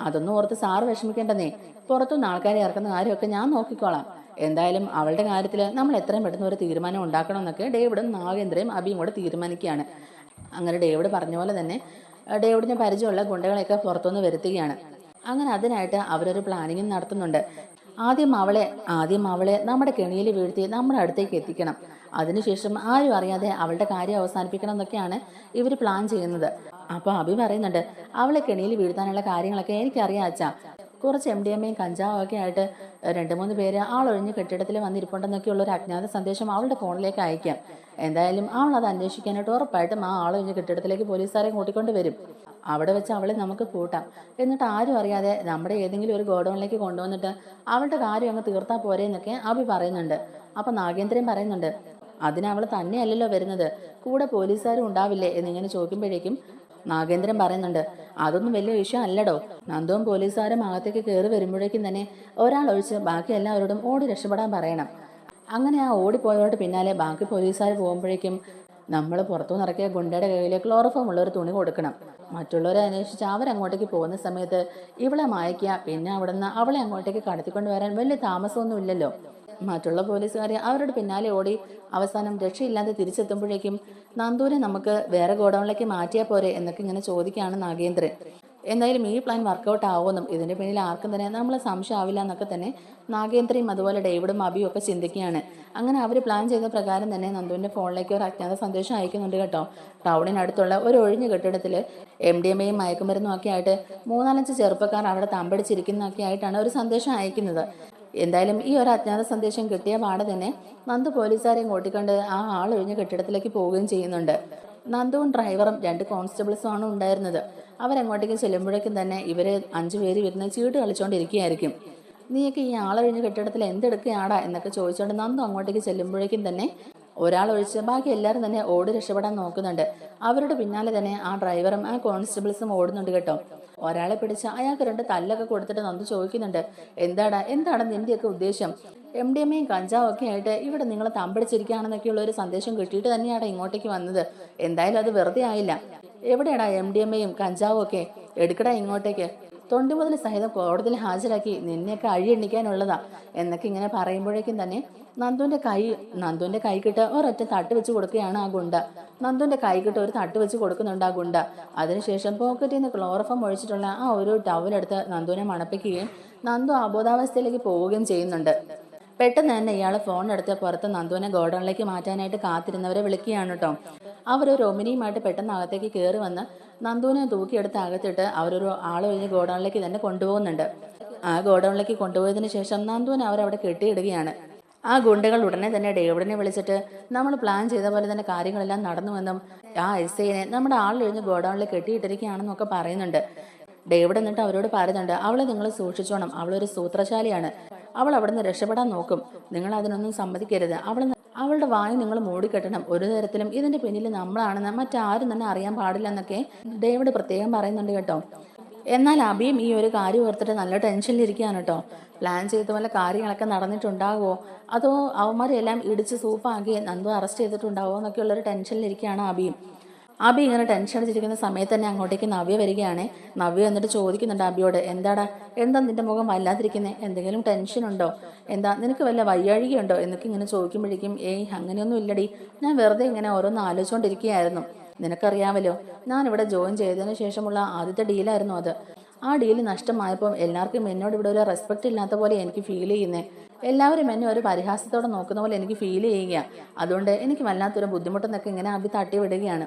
അതൊന്നും ഓർത്ത് സാറ് വിഷമിക്കേണ്ടെന്നേ. പുറത്തുനിന്ന് ആൾക്കാരെ ഇറക്കുന്ന കാര്യമൊക്കെ ഞാൻ നോക്കിക്കോളാം. എന്തായാലും അവളുടെ കാര്യത്തിൽ നമ്മൾ എത്രയും പെട്ടെന്ന് ഒരു തീരുമാനം ഉണ്ടാക്കണം എന്നൊക്കെ ഡേവിഡും നാഗേന്ദ്രയും അഭിയും കൂടെ തീരുമാനിക്കുകയാണ്. അങ്ങനെ ഡേവിഡ് പറഞ്ഞ പോലെ തന്നെ ഡേവിഡിന് പരിചയമുള്ള ഗുണ്ടകളെയൊക്കെ പുറത്തുനിന്ന് വരുത്തുകയാണ്. അങ്ങനെ അതിനായിട്ട് അവരൊരു പ്ലാനിങ്ങും നടത്തുന്നുണ്ട്. ആദ്യം അവളെ നമ്മുടെ കെണിയിൽ വീഴ്ത്തി നമ്മുടെ അടുത്തേക്ക് എത്തിക്കണം. അതിനുശേഷം ആരും അറിയാതെ അവളുടെ കാര്യം അവസാനിപ്പിക്കണം എന്നൊക്കെയാണ് ഇവർ പ്ലാൻ ചെയ്യുന്നത്. അപ്പോൾ അഭി പറയുന്നുണ്ട്, അവളെ കെണിയിൽ വീഴ്ത്താനുള്ള കാര്യങ്ങളൊക്കെ എനിക്കറിയാം അച്ഛാ. കുറച്ച് MDMA കഞ്ചാവും ഒക്കെ ആയിട്ട് 2-3 പേര് ആളൊഴിഞ്ഞ് കെട്ടിടത്തിൽ വന്നിരിപ്പുണ്ടെന്നൊക്കെയുള്ള ഒരു അജ്ഞാത സന്ദേശം അവളുടെ ഫോണിലേക്ക് അയക്കാം. എന്തായാലും അവൾ അത് അന്വേഷിക്കാനായിട്ട് ഉറപ്പായിട്ടും ആ ആളൊഴിഞ്ഞ് കെട്ടിടത്തിലേക്ക് പോലീസുകാരെ കൂട്ടിക്കൊണ്ട് വരും. അവിടെ വെച്ച് അവളെ നമുക്ക് കൂട്ടാം. എന്നിട്ട് ആരും അറിയാതെ നമ്മുടെ ഏതെങ്കിലും ഒരു ഗോഡൗണിലേക്ക് കൊണ്ടുവന്നിട്ട് അവളുടെ കാര്യം അങ്ങ് തീർത്താൽ പോരെ എന്നൊക്കെ അഭി പറയുന്നുണ്ട്. അപ്പം നാഗേന്ദ്രൻ പറയുന്നുണ്ട്, അതിന് അവൾ തന്നെയല്ലല്ലോ വരുന്നത്, കൂടെ പോലീസുകാരും ഉണ്ടാവില്ലേ എന്നിങ്ങനെ ചോദിക്കുമ്പോഴേക്കും നാഗേന്ദ്രൻ പറയുന്നുണ്ട്, അതൊന്നും വലിയ വിഷയം അല്ലടോ. നന്ദുവും പോലീസുകാരും അകത്തേക്ക് കയറി വരുമ്പോഴേക്കും തന്നെ ഒരാൾ ഒഴിച്ച് ബാക്കി എല്ലാവരോടും ഓടി രക്ഷപ്പെടാൻ പറയണം. അങ്ങനെ ആ ഓടിപ്പോയവരുടെ പിന്നാലെ ബാക്കി പോലീസുകാർ പോകുമ്പോഴേക്കും നമ്മൾ പുറത്തുനിന്ന് ഇറക്കിയ ഗുണ്ടയുടെ കയ്യിൽ ക്ലോറോഫോം ഉള്ള ഒരു തുണി കൊടുക്കണം. മറ്റുള്ളവരെ അന്വേഷിച്ച് അവരങ്ങോട്ടേക്ക് പോകുന്ന സമയത്ത് ഇവളെ മായ്ക്കുക. പിന്നെ അവിടുന്ന് അവളെ അങ്ങോട്ടേക്ക് കടത്തിക്കൊണ്ട് വരാൻ വലിയ താമസമൊന്നും ഇല്ലല്ലോ. മറ്റുള്ള പോലീസുകാർ അവരുടെ പിന്നാലെ ഓടി അവസാനം രക്ഷയില്ലാതെ തിരിച്ചെത്തുമ്പോഴേക്കും നന്ദുവിനെ നമുക്ക് വേറെ ഗോഡൗണിലേക്ക് മാറ്റിയാൽ പോരെ എന്നൊക്കെ ഇങ്ങനെ ചോദിക്കുകയാണ് നാഗേന്ദ്രൻ. എന്തായാലും ഈ പ്ലാൻ വർക്കൗട്ട് ആവുമെന്നും ഇതിന്റെ പിന്നിൽ ആർക്കും തന്നെ നമ്മളെ സംശയം ആവില്ല എന്നൊക്കെ തന്നെ നാഗേന്ദ്രയും അതുപോലെ ഡേവിഡും അബിയും ഒക്കെ ചിന്തിക്കുകയാണ്. അങ്ങനെ അവർ പ്ലാൻ ചെയ്ത പ്രകാരം തന്നെ നന്ദുവിന്റെ ഫോണിലേക്ക് ഒരു അജ്ഞാത സന്ദേശം അയക്കുന്നുണ്ട് കേട്ടോ. ടൗണിനടുത്തുള്ള ഒരു ഒഴിഞ്ഞ കെട്ടിടത്തിൽ MDMAയും മയക്കുമരുന്നും ഒക്കെ ആയിട്ട് 3-4 ചെറുപ്പക്കാർ അവിടെ തമ്പടിച്ചിരിക്കുന്നൊക്കെ ആയിട്ടാണ് ഒരു സന്ദേശം അയക്കുന്നത്. എന്തായാലും ഈ ഒരു അജ്ഞാത സന്ദേശം കിട്ടിയ പാടെ തന്നെ നന്ദു പോലീസുകാരെയും കൂട്ടിക്കൊണ്ട് ആ ആളൊഴിഞ്ഞ കെട്ടിടത്തിലേക്ക് പോവുകയും ചെയ്യുന്നുണ്ട്. നന്ദുവും ഡ്രൈവറും 2 കോൺസ്റ്റബിൾസും ആണ് ഉണ്ടായിരുന്നത്. അവരങ്ങോട്ടേക്ക് ചെല്ലുമ്പോഴേക്കും തന്നെ ഇവര് 5 പേര് ഇരുന്ന് ചീട്ട് കളിച്ചുകൊണ്ടിരിക്കുകയായിരിക്കും. നീയൊക്കെ ഈ ആളൊഴിഞ്ഞ കെട്ടിടത്തിൽ എന്തെടുക്കുകയാടാ എന്നൊക്കെ ചോദിച്ചുകൊണ്ട് നന്ദു അങ്ങോട്ടേക്ക് ചെല്ലുമ്പോഴേക്കും തന്നെ ഒരാളൊഴിച്ച് ബാക്കി എല്ലാവരും തന്നെ ഓടി രക്ഷപ്പെടാൻ നോക്കുന്നുണ്ട്. അവരുടെ പിന്നാലെ തന്നെ ആ ഡ്രൈവറും ആ കോൺസ്റ്റബിൾസും ഓടുന്നുണ്ട് കേട്ടോ. ഒരാളെ പിടിച്ച് അയാൾക്ക് 2 തല്ലൊക്കെ കൊടുത്തിട്ട് നന്ദു ചോദിക്കുന്നുണ്ട്, എന്താണ് നിന്റെയൊക്കെ ഉദ്ദേശം? MDMAയും കഞ്ചാവും ഒക്കെ ആയിട്ട് ഇവിടെ നിങ്ങൾ തമ്പടിച്ചിരിക്കുകയാണെന്നൊക്കെയുള്ള ഒരു സന്ദേശം കിട്ടിയിട്ട് തന്നെയാണ് ഇങ്ങോട്ടേക്ക് വന്നത്. എന്തായാലും അത് വെറുതെ ആയില്ല. എവിടെയാടാ MDMAയും കഞ്ചാവും ഒക്കെ? എടുക്കടാ ഇങ്ങോട്ടേക്ക്. തൊണ്ടി മുതൽ സഹിതം കോടതിയിൽ ഹാജരാക്കി നിന്നെയൊക്കെ അഴിയെണ്ണിക്കാനുള്ളതാ എന്നൊക്കെ ഇങ്ങനെ പറയുമ്പോഴേക്കും തന്നെ നന്ദുവിന്റെ കൈക്കിട്ട് ഒരൊറ്റ തട്ട് വെച്ച് കൊടുക്കുകയാണ് ആ ഗുണ്ട. നന്ദുവിന്റെ കൈക്കിട്ട് ഒരു തട്ട് വെച്ച് കൊടുക്കുന്നുണ്ട് ആ ഗുണ്ട. അതിനുശേഷം പോക്കറ്റിൽ നിന്ന് ക്ലോറോഫോം ഒഴിച്ചിട്ടുള്ള ആ ഒരു ടവലെടുത്ത് നന്ദുവിനെ മണപ്പിക്കുകയും നന്ദു അബോധാവസ്ഥയിലേക്ക് പോവുകയും ചെയ്യുന്നുണ്ട്. പെട്ടെന്ന് തന്നെ ഇയാൾ ഫോൺ എടുത്ത് പുറത്ത് നന്ദുവിനെ ഗോഡൗണിലേക്ക് മാറ്റാനായിട്ട് കാത്തിരുന്നവരെ വിളിക്കുകയാണ് കേട്ടോ. അവരൊരു ഒമിനിയുമായിട്ട് പെട്ടെന്ന് അകത്തേക്ക് കയറി വന്ന് നന്ദുവിനെ തൂക്കിയെടുത്ത് അകത്തിട്ട് അവരൊരു ആളൊഴിഞ്ഞ് ഗോഡൗണിലേക്ക് തന്നെ കൊണ്ടുപോകുന്നുണ്ട്. ആ ഗോഡൗണിലേക്ക് കൊണ്ടുപോയതിനു ശേഷം നന്ദുവിനെ അവരവിടെ കെട്ടിയിടുകയാണ്. ആ ഗുണ്ടകൾ ഉടനെ തന്നെ ഡേവിഡിനെ വിളിച്ചിട്ട് നമ്മൾ പ്ലാൻ ചെയ്ത പോലെ തന്നെ കാര്യങ്ങളെല്ലാം നടന്നുവെന്നും ആ SIനെ നമ്മുടെ ആളൊഴിഞ്ഞ് ഗോഡൗണിൽ കെട്ടിയിട്ടിരിക്കുകയാണെന്നും ഒക്കെ പറയുന്നുണ്ട്. ഡേവിഡ് എന്നിട്ട് അവരോട് പറയുന്നുണ്ട്, അവളെ നിങ്ങൾ സൂക്ഷിച്ചോണം, അവളൊരു സൂത്രശാലിയാണ്, അവൾ അവിടുന്ന് രക്ഷപ്പെടാൻ നോക്കും, നിങ്ങൾ അതിനൊന്നും സമ്മതിക്കരുത്, അവളുടെ വായു നിങ്ങൾ മൂടിക്കെട്ടണം, ഒരു തരത്തിലും ഇതിന്റെ പിന്നിൽ നമ്മളാണെന്ന് മറ്റാരും തന്നെ അറിയാൻ പാടില്ല എന്നൊക്കെ ഡേവിഡ് പ്രത്യേകം പറയുന്നുണ്ട് കേട്ടോ. എന്നാൽ അബിയും ഈ ഒരു കാര്യം ഓർത്തിട്ട് നല്ല ടെൻഷനിലിരിക്കുകയാണ് കേട്ടോ. പ്ലാൻ ചെയ്ത പോലെ കാര്യങ്ങളൊക്കെ നടന്നിട്ടുണ്ടാകുമോ, അതോ അവന്മാരെല്ലാം ഇടിച്ച് സൂപ്പാക്കി നന്ദു അറസ്റ്റ് ചെയ്തിട്ടുണ്ടാവുമോ എന്നൊക്കെയുള്ളൊരു ടെൻഷനിലിരിക്കുകയാണ് അബിയും. അബി ഇങ്ങനെ ടെൻഷൻ അടിച്ചിരിക്കുന്ന സമയത്ത് തന്നെ അങ്ങോട്ടേക്ക് നവ്യ വരികയാണ്. നവ്യ എന്നിട്ട് ചോദിക്കുന്നുണ്ട് അബിയോട്, എന്താ നിന്റെ മുഖം വല്ലാതിരിക്കുന്നത്, എന്തെങ്കിലും ടെൻഷൻ ഉണ്ടോ, എന്താ നിനക്ക് വല്ല വയ്യാഴികയുണ്ടോ എന്നൊക്കെ ഇങ്ങനെ ചോദിക്കുമ്പോഴേക്കും അങ്ങനെയൊന്നും ഇല്ലടി, ഞാൻ വെറുതെ ഇങ്ങനെ ഓരോന്ന് ആലോചിച്ചുകൊണ്ടിരിക്കുകയായിരുന്നു. നിനക്കറിയാമല്ലോ, ഞാൻ ഇവിടെ ജോയിൻ ചെയ്തതിന് ശേഷമുള്ള ആദ്യത്തെ ഡീലായിരുന്നു അത്. ആ ഡീല് നഷ്ടമായപ്പോൾ എല്ലാവർക്കും എന്നോട് ഇവിടെ ഒരു റെസ്പെക്റ്റ് ഇല്ലാത്ത പോലെ എനിക്ക് ഫീൽ ചെയ്യുന്നേ. എല്ലാവരും എന്നെ ഒരു പരിഹാസത്തോടെ നോക്കുന്ന പോലെ എനിക്ക് ഫീൽ ചെയ്യുക. അതുകൊണ്ട് എനിക്ക് വല്ലാത്തൊരു ബുദ്ധിമുട്ടെന്നൊക്കെ ഇങ്ങനെ അബി തട്ടി വിടുകയാണ്.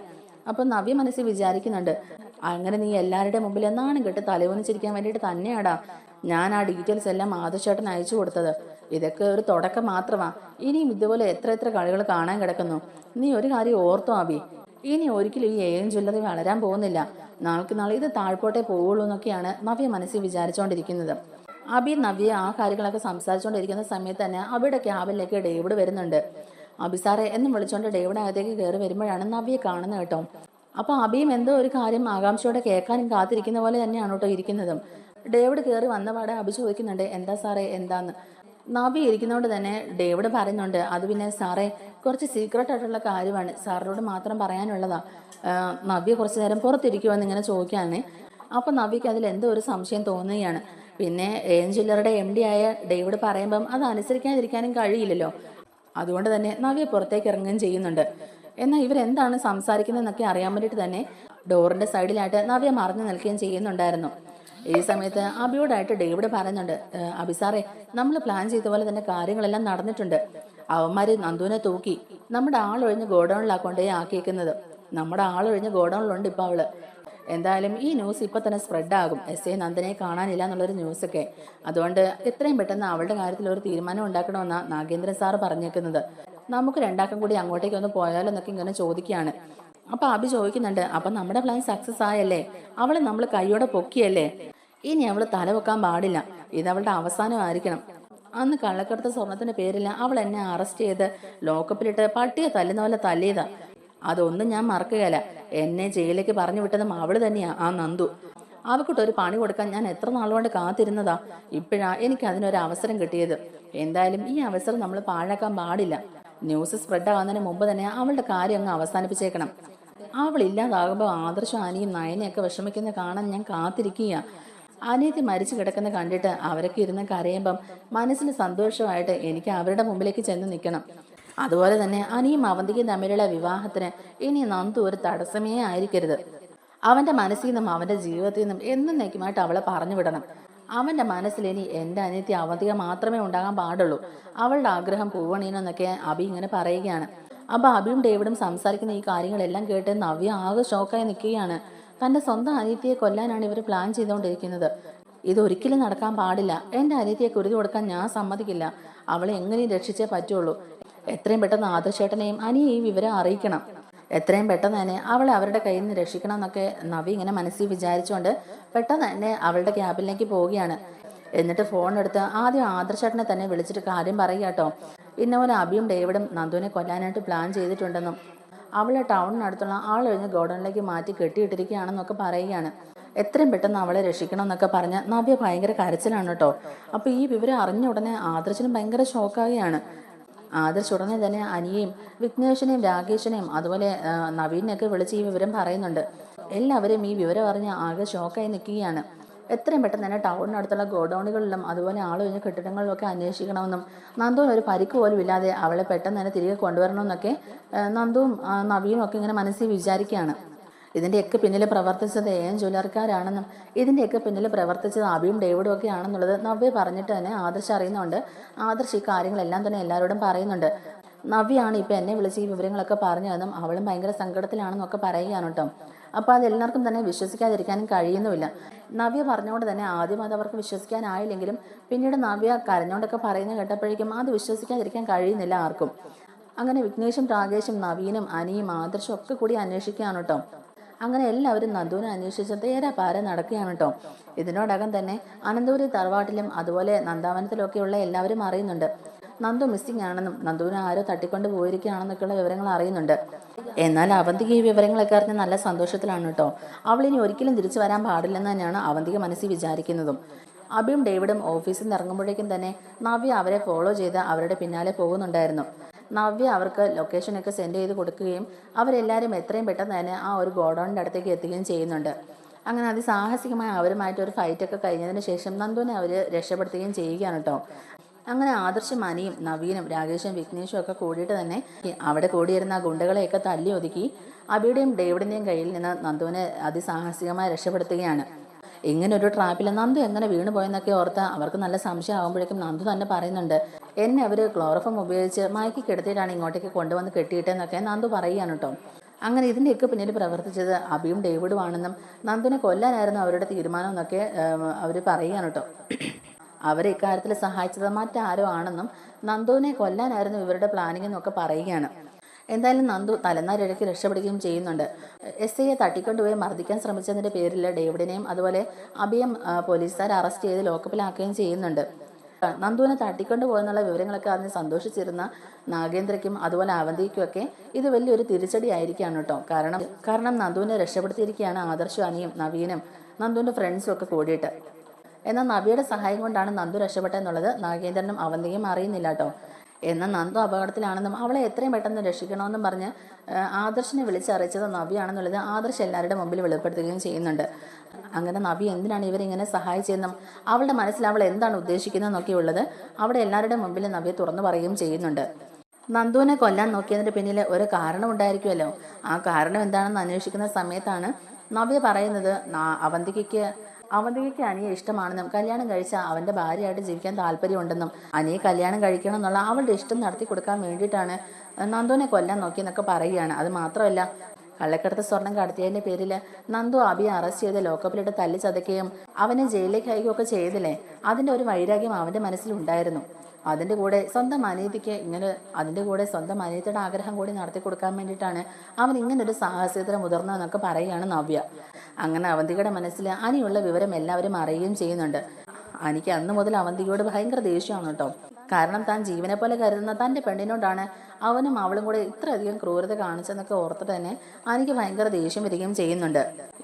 അപ്പം നവ്യ മനസ്സിൽ വിചാരിക്കുന്നുണ്ട്, അങ്ങനെ നീ എല്ലാവരുടെ മുമ്പിൽ നാണം കെട്ട് തലവൊന്നിച്ചിരിക്കാൻ വേണ്ടിയിട്ട് തന്നെയാടാ ഞാൻ ആ ഡീറ്റെയിൽസ് എല്ലാം ആദർശേട്ടൻ അയച്ചു കൊടുത്തത്. ഇതൊക്കെ ഒരു തുടക്കം മാത്രമാ. ഇനിയും ഇതുപോലെ എത്ര എത്ര കളികൾ കാണാൻ കിടക്കുന്നു. നീ ഒരു കാര്യം ഓർത്തോ അബി, ഇനി ഒരിക്കലും ഈ AM ജ്വല്ലറി വളരാൻ പോകുന്നില്ല. നാൾക്ക് നാളെ ഇത് താഴ്പോട്ടേ പോവുള്ളൂ എന്നൊക്കെയാണ് നവ്യ മനസ്സിൽ വിചാരിച്ചുകൊണ്ടിരിക്കുന്നത്. അബി നവ്യ ആ കാര്യങ്ങളൊക്കെ സംസാരിച്ചുകൊണ്ടിരിക്കുന്ന സമയത്ത് തന്നെ അബിയുടെ ക്യാബിലേക്ക് ഡേവിഡ് വരുന്നുണ്ട്. അബി സാറേ എന്നും വിളിച്ചുകൊണ്ട് ഡേവിഡ് അകത്തേക്ക് കയറി വരുമ്പോഴാണ് നവ്യ കാണുന്നത് കേട്ടോ. അപ്പോൾ അബിയും എന്തോ ഒരു കാര്യം ആകാംക്ഷയോടെ കേൾക്കാനും കാത്തിരിക്കുന്ന പോലെ തന്നെയാണ് കേട്ടോ ഇരിക്കുന്നതും. ഡേവിഡ് കയറി വന്നപാടെ അബി ചോദിക്കുന്നുണ്ട്, എന്താ സാറേ എന്താന്ന്. നവ്യ ഇരിക്കുന്നതുകൊണ്ട് തന്നെ ഡേവിഡ് പറയുന്നുണ്ട്, അത് പിന്നെ സാറേ കുറച്ച് സീക്രട്ട് ആയിട്ടുള്ള കാര്യമാണ്, സാറിനോട് മാത്രം പറയാനുള്ളതാ. നവ്യ കുറച്ചു നേരം പുറത്തിരിക്കുമെന്ന് ഇങ്ങനെ ചോദിക്കാനേ. അപ്പം നവ്യക്ക് അതിൽ എന്തോ ഒരു സംശയം തോന്നുകയാണ്. പിന്നെ AM ജ്വല്ലറിയുടെ MD ആയ ഡേവിഡ് പറയുമ്പം അത് അനുസരിക്കാതിരിക്കാനും കഴിയില്ലല്ലോ. അതുകൊണ്ട് തന്നെ നവ്യ പുറത്തേക്ക് ഇറങ്ങുകയും ചെയ്യുന്നുണ്ട്. എന്നാൽ ഇവരെന്താണ് സംസാരിക്കുന്നതെന്നൊക്കെ അറിയാൻ വേണ്ടിയിട്ട് തന്നെ ഡോറിന്റെ സൈഡിലായിട്ട് നവ്യ മറഞ്ഞു നിൽക്കുകയും ചെയ്യുന്നുണ്ടായിരുന്നു. ഈ സമയത്ത് അബിയോടായിട്ട് ഡേവിഡ് പറയുന്നുണ്ട്, അബി സാറേ നമ്മൾ പ്ലാൻ ചെയ്ത പോലെ തന്നെ കാര്യങ്ങളെല്ലാം നടന്നിട്ടുണ്ട്. അവന്മാര് നന്ദുവിനെ തൂക്കി നമ്മുടെ ആളൊഴിഞ്ഞ് ഗോഡൌണിലാണ് കൊണ്ടേ ആക്കിയേക്കുന്നത്. നമ്മുടെ ആളൊഴിഞ്ഞ് ഗോഡൌണിലുണ്ട് ഇപ്പം അവള്. എന്തായാലും ഈ ന്യൂസ് ഇപ്പം തന്നെ സ്പ്രെഡ് ആകും, SA നന്ദനെ കാണാനില്ല എന്നുള്ളൊരു ന്യൂസൊക്കെ. അതുകൊണ്ട് എത്രയും പെട്ടെന്ന് അവളുടെ കാര്യത്തിൽ ഒരു തീരുമാനം ഉണ്ടാക്കണമെന്നാണ് നാഗേന്ദ്രൻ സാറ് പറഞ്ഞേക്കുന്നത്. നമുക്ക് രണ്ടാക്കും കൂടി അങ്ങോട്ടേക്ക് ഒന്ന് പോയാലോ എന്നൊക്കെ ഇങ്ങനെ ചോദിക്കുകയാണ്. അപ്പം അബി ചോദിക്കുന്നുണ്ട്, അപ്പം നമ്മുടെ പ്ലാൻ സക്സസ് ആയല്ലേ, അവളെ നമ്മൾ കൈയോടെ പൊക്കിയല്ലേ, ഇനി അവൾ തല വെക്കാൻ പാടില്ല, ഇത് അവളുടെ അവസാനമായിരിക്കണം. അന്ന് കള്ളക്കടത്ത് സ്വർണത്തിന്റെ പേരില്ല അവൾ എന്നെ അറസ്റ്റ് ചെയ്ത് ലോക്കപ്പിലിട്ട് പട്ടിയെ തല്ലുന്ന പോലെ തല്ലിയതാ. അതൊന്നും ഞാൻ മറക്കുകയല്ല. എന്നെ ജയിലിലേക്ക് പറഞ്ഞു വിട്ടതും അവള് തന്നെയാ, ആ നന്ദു. അവക്കിട്ടൊരു പണി കൊടുക്കാൻ ഞാൻ എത്ര നാളുകൊണ്ട് കാത്തിരുന്നതാ. ഇപ്പോഴാ എനിക്ക് അതിനൊരു അവസരം കിട്ടിയത്. എന്തായാലും ഈ അവസരം നമ്മൾ പാഴാക്കാൻ പാടില്ല. ന്യൂസ് സ്പ്രെഡ് ആകുന്നതിന് മുമ്പ് തന്നെ അവളുടെ കാര്യം അങ്ങ് അവസാനിപ്പിച്ചേക്കണം. അവൾ ഇല്ലാതാകുമ്പോൾ ആദർശം അനിയും നയനെയൊക്കെ വിഷമിക്കുന്ന കാണാൻ ഞാൻ കാത്തിരിക്കുക. അനിയത്തി മരിച്ചു കിടക്കുന്ന കണ്ടിട്ട് അവരൊക്കെ ഇരുന്ന് കരയുമ്പം മനസ്സിന് സന്തോഷമായിട്ട് എനിക്ക് അവരുടെ മുമ്പിലേക്ക് ചെന്ന് നിൽക്കണം. അതുപോലെ തന്നെ അനിയും അവന്തിക്കും തമ്മിലുള്ള വിവാഹത്തിന് ഇനി നന്ദു ഒരു തടസ്സമേ ആയിരിക്കരുത്. അവന്റെ മനസ്സിൽ നിന്നും അവന്റെ ജീവിതത്തിൽ നിന്നും എന്നേക്കുമായിട്ട് അവളെ പറഞ്ഞു വിടണം. അവന്റെ മനസ്സിൽ ഇനി എൻ്റെ അനിയത്തി അവന്തിക മാത്രമേ ഉണ്ടാകാൻ പാടുള്ളൂ. അവളുടെ ആഗ്രഹം പൂവണീനെന്നൊക്കെ അബി ഇങ്ങനെ പറയുകയാണ്. അപ്പൊ അബിയും ഡേവിഡും സംസാരിക്കുന്ന ഈ കാര്യങ്ങളെല്ലാം കേട്ട് നവ്യ ആകെ ഷോക്കായി നിൽക്കുകയാണ്. തന്റെ സ്വന്തം അനിയത്തിയെ കൊല്ലാനാണ് ഇവർ പ്ലാൻ ചെയ്തുകൊണ്ടിരിക്കുന്നത്. ഇതൊരിക്കലും നടക്കാൻ പാടില്ല. എൻ്റെ അനിയത്തിയെ കുരുതി കൊടുക്കാൻ ഞാൻ സമ്മതിക്കില്ല. അവളെ എങ്ങനെയും രക്ഷിച്ചേ പറ്റുള്ളൂ. എത്രയും പെട്ടെന്ന് ആദർശേട്ടനെയും അനിയെ ഈ വിവരം അറിയിക്കണം. എത്രയും പെട്ടെന്ന് തന്നെ അവളെ അവരുടെ കയ്യിൽ നിന്ന് രക്ഷിക്കണം എന്നൊക്കെ നവി ഇങ്ങനെ മനസ്സിൽ വിചാരിച്ചുകൊണ്ട് പെട്ടെന്ന് തന്നെ അവളുടെ ക്യാബിനിലേക്ക് പോവുകയാണ്. എന്നിട്ട് ഫോൺ എടുത്ത് ആദ്യം ആദർശേട്ടനെ തന്നെ വിളിച്ചിട്ട് കാര്യം പറയുക കേട്ടോ. ഇന്നപോലെ അബിയും ഡേവിഡും നന്ദുവിനെ കൊല്ലാനായിട്ട് പ്ലാൻ ചെയ്തിട്ടുണ്ടെന്നും അവളെ ടൗണിനടുത്തുള്ള ആളൊഴിഞ്ഞ് ഗോഡൌണിലേക്ക് മാറ്റി കെട്ടിയിട്ടിരിക്കുകയാണെന്നൊക്കെ പറയുകയാണ്. എത്രയും പെട്ടെന്ന് അവളെ രക്ഷിക്കണം എന്നൊക്കെ പറഞ്ഞ് നവ്യ ഭയങ്കര കരച്ചിലാണ് കേട്ടോ. അപ്പോൾ ഈ വിവരം അറിഞ്ഞ ഉടനെ ആദർശനും ഭയങ്കര ഷോക്കാവുകയാണ്. ആദർശ് ഉടനെ തന്നെ അനിയെയും വിഘ്നേഷിനെയും രാകേഷിനെയും അതുപോലെ നവീനെയൊക്കെ വിളിച്ച് ഈ വിവരം പറയുന്നുണ്ട്. എല്ലാവരും ഈ വിവരം അറിഞ്ഞ് ആകെ ഷോക്കായി നിൽക്കുകയാണ്. എത്രയും പെട്ടെന്ന് തന്നെ ടൗണിനടുത്തുള്ള ഗോഡൌണുകളിലും അതുപോലെ ആളൊഴിഞ്ഞ കെട്ടിടങ്ങളിലൊക്കെ അന്വേഷിക്കണമെന്നും നന്ദുവിന് ഒരു പരിക്ക് പോലും ഇല്ലാതെ അവളെ പെട്ടെന്ന് തന്നെ തിരികെ കൊണ്ടുവരണമെന്നൊക്കെ നന്ദുവും നവീനും ഒക്കെ ഇങ്ങനെ മനസ്സിൽ വിചാരിക്കുകയാണ്. ഇതിൻ്റെയൊക്കെ പിന്നിൽ പ്രവർത്തിച്ചത് AM ജ്വല്ലറിക്കാരാണെന്നും ഇതിൻ്റെയൊക്കെ പിന്നിൽ പ്രവർത്തിച്ചത് അബിയും ഡേവിഡും ഒക്കെ ആണെന്നുള്ളത് നവ്യ പറഞ്ഞിട്ട് തന്നെ ആദർശ് അറിയുന്നുണ്ട്. ആദർശ് ഈ കാര്യങ്ങളെല്ലാം തന്നെ എല്ലാവരോടും പറയുന്നുണ്ട്. നവ്യാണ് ഇപ്പം എന്നെ വിളിച്ച് ഈ വിവരങ്ങളൊക്കെ പറഞ്ഞതെന്നും അവളും ഭയങ്കര സങ്കടത്തിലാണെന്നൊക്കെ പറയുകയാണ് കേട്ടോ. അപ്പോൾ അതെല്ലാവർക്കും തന്നെ വിശ്വസിക്കാതിരിക്കാനും കഴിയുന്നുമില്ല. നവ്യ പറഞ്ഞുകൊണ്ട് തന്നെ ആദ്യം അത് അവർക്ക് വിശ്വസിക്കാനായില്ലെങ്കിലും പിന്നീട് നവ്യ കരഞ്ഞുകൊണ്ടൊക്കെ പറയുന്നത് കേട്ടപ്പോഴേക്കും അത് വിശ്വസിക്കാതിരിക്കാൻ കഴിയുന്നില്ല ആർക്കും. അങ്ങനെ വിഘ്നേഷും രാകേഷും നവീനും അനിയും ആദർശും ഒക്കെ കൂടി അന്വേഷിക്കുകയാണ് കേട്ടോ. അങ്ങനെ എല്ലാവരും നന്ദുവിനെ അന്വേഷിച്ച് തേരാ പാര നടക്കുകയാണ് കേട്ടോ. ഇതിനോടകം തന്നെ അനന്തപുരി തറവാട്ടിലും അതുപോലെ നന്ദാവനത്തിലൊക്കെയുള്ള എല്ലാവരും അറിയുന്നുണ്ട് നന്ദു മിസ്സിംഗ് ആണെന്നും നന്ദുവിനെ ആരോ തട്ടിക്കൊണ്ട് പോയിരിക്കുകയാണെന്നൊക്കെയുള്ള വിവരങ്ങൾ അറിയുന്നുണ്ട്. എന്നാൽ അവന്തിക ഈ വിവരങ്ങളൊക്കെ അറിഞ്ഞ് നല്ല സന്തോഷത്തിലാണ് കേട്ടോ. അവളിനി ഒരിക്കലും തിരിച്ചു വരാൻ പാടില്ലെന്ന് തന്നെയാണ് അവന്തിക മനസ്സിൽ വിചാരിക്കുന്നതും. അബിയും ഡേവിഡും ഓഫീസിൽ നിന്ന് ഇറങ്ങുമ്പോഴേക്കും തന്നെ നവ്യ അവരെ ഫോളോ ചെയ്ത് അവരുടെ പിന്നാലെ പോകുന്നുണ്ടായിരുന്നു. നവ്യ അവർക്ക് ലൊക്കേഷനൊക്കെ സെൻഡ് ചെയ്ത് കൊടുക്കുകയും അവരെല്ലാവരും എത്രയും പെട്ടെന്ന് തന്നെ ആ ഒരു ഗോഡൗണിൻ്റെ അടുത്തേക്ക് എത്തുകയും ചെയ്യുന്നുണ്ട്. അങ്ങനെ അതിസാഹസികമായ അവരുമായിട്ട് ഒരു ഫൈറ്റൊക്കെ കഴിഞ്ഞതിന് ശേഷം നന്ദുവിനെ അവർ രക്ഷപ്പെടുത്തുകയും ചെയ്യുകയാണ് കേട്ടോ. അങ്ങനെ ആദർശും അനിയും നവീനും രാകേഷും വിഘ്നേഷും ഒക്കെ കൂടിയിട്ട് തന്നെ അവിടെ കൂടിയിരുന്ന ഗുണ്ടകളെയൊക്കെ തല്ലി ഒതുക്കി അബിയുടെയും ഡേവിഡിൻ്റെയും കയ്യിൽ നിന്ന് നന്ദുവിനെ അതിസാഹസികമായി രക്ഷപ്പെടുത്തുകയാണ്. ഇങ്ങനെ ഒരു ട്രാപ്പിൽ നന്ദു എങ്ങനെ വീണു പോയെന്നൊക്കെ ഓർത്ത് അവർക്ക് നല്ല സംശയം ആകുമ്പോഴേക്കും നന്ദു തന്നെ പറയുന്നുണ്ട്, എന്നെ അവർ ക്ലോറോഫോം ഉപയോഗിച്ച് മയക്കി കിടത്തിയിട്ടാണ് ഇങ്ങോട്ടേക്ക് കൊണ്ടുവന്ന് കെട്ടിയിട്ടെന്നൊക്കെ നന്ദു പറയുകയാണ് കേട്ടോ. അങ്ങനെ ഇതിൻ്റെയൊക്കെ പിന്നീട് പ്രവർത്തിച്ചത് അബിയും ഡേവിഡും ആണെന്നും നന്ദുവിനെ കൊല്ലാനായിരുന്നു അവരുടെ തീരുമാനം എന്നൊക്കെ അവർ പറയുകയാണ് കേട്ടോ. അവരെ ഇക്കാര്യത്തിൽ സഹായിച്ചത് മറ്റാരോ ആണെന്നും നന്ദുവിനെ കൊല്ലാനായിരുന്നു ഇവരുടെ പ്ലാനിംഗ് എന്നൊക്കെ പറയുകയാണ്. എന്തായാലും നന്ദു തലനാരിഴയ്ക്ക് രക്ഷപ്പെടുകയും ചെയ്യുന്നുണ്ട്. എസ് ഐയെ തട്ടിക്കൊണ്ടുപോയി മർദ്ദിക്കാൻ ശ്രമിച്ചതിൻ്റെ പേരിൽ ഡേവിഡിനെയും അതുപോലെ അബിയും പോലീസുകാർ അറസ്റ്റ് ചെയ്ത് ലോക്കപ്പിലാക്കുകയും ചെയ്യുന്നുണ്ട്. നന്ദുവിനെ തട്ടിക്കൊണ്ടു പോയെന്നുള്ള വിവരങ്ങളൊക്കെ അതിന് സന്തോഷിച്ചിരുന്ന നാഗേന്ദ്രയ്ക്കും അതുപോലെ അവന്തിക്കുമൊക്കെ ഇത് വലിയൊരു തിരിച്ചടി ആയിരിക്കുകയാണ് കേട്ടോ. കാരണം നന്ദുവിനെ രക്ഷപ്പെടുത്തിയിരിക്കുകയാണ് ആദർശും അനിയും നവീനും നന്ദുവിൻ്റെ ഫ്രണ്ട്സും ഒക്കെ കൂടിയിട്ട്. എന്നാൽ നവിയുടെ സഹായം കൊണ്ടാണ് നന്ദു രക്ഷപ്പെട്ടെന്നുള്ളത് നാഗേന്ദ്രനും അവന്തിയും അറിയുന്നില്ല കേട്ടോ. എന്നാൽ നന്ദു അപകടത്തിലാണെന്നും അവളെ എത്രയും പെട്ടെന്ന് രക്ഷിക്കണമെന്നും പറഞ്ഞ് ആദർശിനെ വിളിച്ചറിയിച്ചത് നവിയാണെന്നുള്ളത് ആദർശ് എല്ലാവരുടെ മുമ്പിൽ വെളിപ്പെടുത്തുകയും ചെയ്യുന്നുണ്ട്. അങ്ങനെ നവി എന്തിനാണ് ഇവരിങ്ങനെ സഹായിച്ചതെന്നും അവളുടെ മനസ്സിൽ അവൾ എന്താണ് ഉദ്ദേശിക്കുന്നതെന്നൊക്കെ ഉള്ളത് അവിടെ എല്ലാവരുടെ മുമ്പിൽ നവിയെ തുറന്നു പറയുകയും ചെയ്യുന്നുണ്ട്. നന്ദുവിനെ കൊല്ലാൻ നോക്കിയതിൻ്റെ പിന്നിൽ ഒരു കാരണം ഉണ്ടായിരിക്കുമല്ലോ. ആ കാരണം എന്താണെന്ന് അന്വേഷിക്കുന്ന സമയത്താണ് നവ്യ പറയുന്നത് അവന്തികയ്ക്ക് അനിയെ ഇഷ്ടമാണെന്നും കല്യാണം കഴിച്ച അവൻ്റെ ഭാര്യയായിട്ട് ജീവിക്കാൻ താല്പര്യമുണ്ടെന്നും അനിയെ കല്യാണം കഴിക്കണം എന്നുള്ള അവളുടെ ഇഷ്ടം നടത്തി കൊടുക്കാൻ വേണ്ടിയിട്ടാണ് നന്ദുവിനെ കൊല്ലാൻ നോക്കിയെന്നൊക്കെ പറയുകയാണ്. അത് മാത്രമല്ല, കള്ളക്കടത്ത് സ്വർണം കടത്തിയതിൻ്റെ പേരിൽ നന്ദു അബിയെ അറസ്റ്റ് ചെയ്ത് ലോക്കപ്പിലിട്ട് തല്ലി ചതയ്ക്കുകയും അവനെ ജയിലിലേക്ക് അയക്കുകയൊക്കെ ചെയ്തില്ലേ, അതിൻ്റെ ഒരു വൈരാഗ്യം അവൻ്റെ മനസ്സിലുണ്ടായിരുന്നു. അതിൻ്റെ കൂടെ സ്വന്തം അനിയത്തിയുടെ ആഗ്രഹം കൂടി നടത്തി കൊടുക്കാൻ വേണ്ടിയിട്ടാണ് അവൻ ഇങ്ങനൊരു സാഹസത്തിന് മുതിർന്നതെന്നൊക്കെ പറയുകയാണ് നവ്യ. അങ്ങനെ അവന്തികയുടെ മനസ്സിൽ അനിയുള്ള വിവരം എല്ലാവരും അറിയുകയും ചെയ്യുന്നുണ്ട്. അനിക്ക് അന്ന് മുതൽ അവന്തികയോട് ഭയങ്കര ദേഷ്യമാണ് കേട്ടോ. കാരണം താൻ ജീവനെ പോലെ കരുതുന്ന തൻ്റെ പെണ്ണിനോടാണ് അവനും അവളും കൂടെ ഇത്രയധികം ക്രൂരത കാണിച്ചെന്നൊക്കെ ഓർത്ത് തന്നെ എനിക്ക് ഭയങ്കര ദേഷ്യം വരികയും ചെയ്യുന്നുണ്ട്.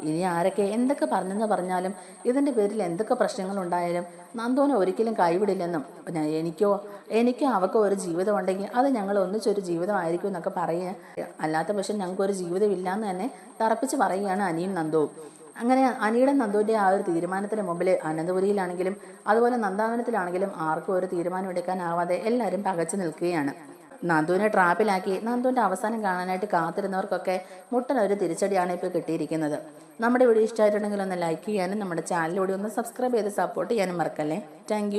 ഇനി ആരൊക്കെ എന്തൊക്കെ പറഞ്ഞാലും ഇതിൻ്റെ പേരിൽ എന്തൊക്കെ പ്രശ്നങ്ങളുണ്ടായാലും നന്ദുവിനെ ഒരിക്കലും കൈവിടില്ലെന്നും എനിക്കോ അവക്കോ ഒരു ജീവിതം ഉണ്ടെങ്കിൽ അത് ഞങ്ങൾ ഒന്നിച്ചൊരു ജീവിതമായിരിക്കും എന്നൊക്കെ പറയുക, അല്ലാത്ത പക്ഷം ഞങ്ങൾക്കൊരു ജീവിതമില്ലാന്ന് തന്നെ തറപ്പിച്ച് പറയുകയാണ് അനിയും നന്ദുവും. അങ്ങനെ അനിയുടെ നന്ദുവിൻ്റെ ആ ഒരു തീരുമാനത്തിന് മുമ്പിൽ അനന്തപുരിയിലാണെങ്കിലും അതുപോലെ നന്ദാവനത്തിലാണെങ്കിലും ആർക്കും ഒരു തീരുമാനം എടുക്കാനാവാതെ എല്ലാവരും പകച്ചു നിൽക്കുകയാണ്. നന്ദുവിനെ ട്രാപ്പിലാക്കി നന്ദുവിൻ്റെ അവസാനം കാണാനായിട്ട് കാത്തിരുന്നവർക്കൊക്കെ മുട്ടനൊരു തിരിച്ചടിയാണ് ഇപ്പോൾ കിട്ടിയിരിക്കുന്നത്. നമ്മുടെ വീഡിയോ ഇഷ്ടമായിട്ടുണ്ടെങ്കിൽ ഒന്ന് ലൈക്ക് ചെയ്യാനും നമ്മുടെ ചാനലിലൂടെ ഒന്ന് സബ്സ്ക്രൈബ് ചെയ്ത് സപ്പോർട്ട് ചെയ്യാനും മറക്കല്ലേ. താങ്ക്